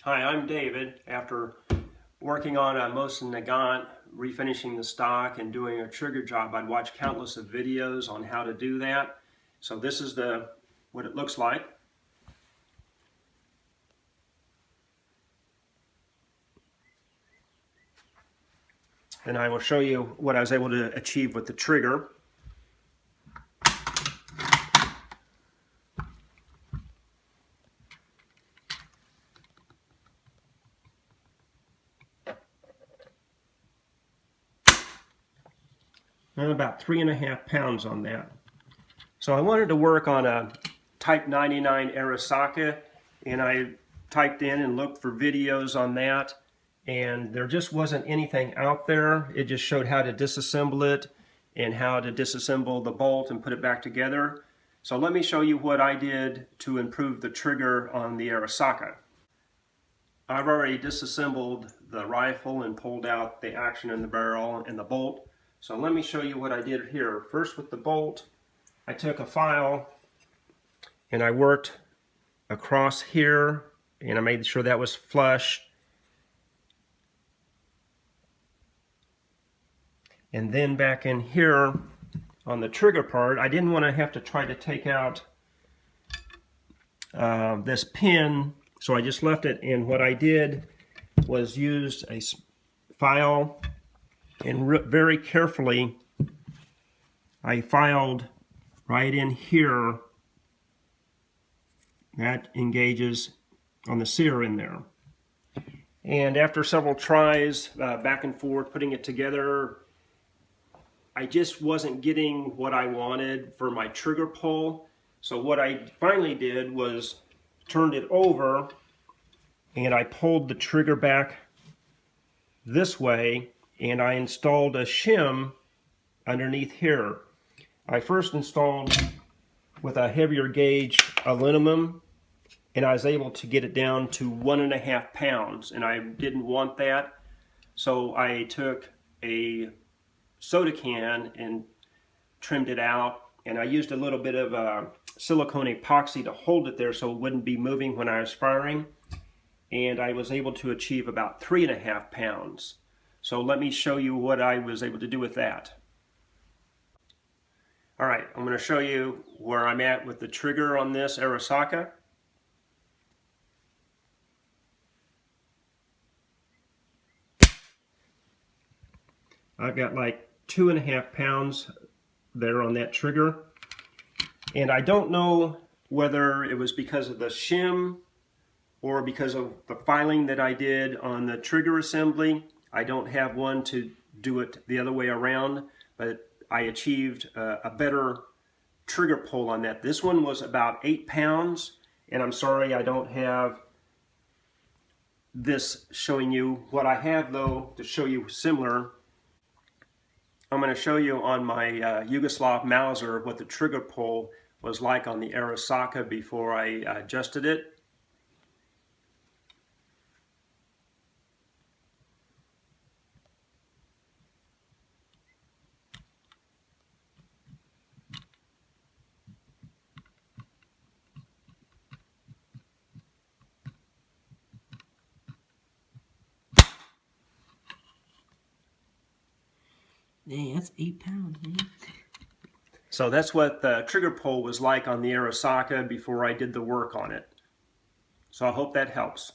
Hi, I'm David. After working on most of Nagant, refinishing the stock and doing a trigger job, I'd watched countless of videos on how to do that. So this is what it looks like. And I will show you what I was able to achieve with the trigger. And about 3.5 pounds on that. So I wanted to work on a Type 99 Arisaka, and I typed in and looked for videos on that, and there just wasn't anything out there. It just showed how to disassemble it and how to disassemble the bolt and put it back together. So let me show you what I did to improve the trigger on the Arisaka. I've already disassembled the rifle and pulled out the action in the barrel and the bolt. So let me show you what I did here. First, with the bolt, I took a file and I worked across here and I made sure that was flush. And then back in here on the trigger part, I didn't want to have to try to take out this pin, so I just left it. And what I did was used a file and very carefully I filed right in here. That engages on the sear in there. And after several tries back and forth putting it together, I just wasn't getting what I wanted for my trigger pull. So what I finally did was turned it over and I pulled the trigger back this way, and I installed a shim underneath here. I first installed with a heavier gauge aluminum, and I was able to get it down to 1.5 pounds, and I didn't want that. So I took a soda can and trimmed it out, and I used a little bit of silicone epoxy to hold it there so it wouldn't be moving when I was firing, and I was able to achieve about 3.5 pounds. So let me show you what I was able to do with that. All right, I'm going to show you where I'm at with the trigger on this Arisaka. I've got like 2.5 pounds there on that trigger. And I don't know whether it was because of the shim or because of the filing that I did on the trigger assembly. I don't have one to do it the other way around, but I achieved a better trigger pull on that. This one was about 8 pounds, and I'm sorry I don't have this showing you. What I have, though, to show you similar, I'm going to show you on my Yugoslav Mauser what the trigger pull was like on the Arisaka before I adjusted it. Dang, that's 8 pounds, man. So that's what the trigger pull was like on the Arisaka before I did the work on it. So I hope that helps.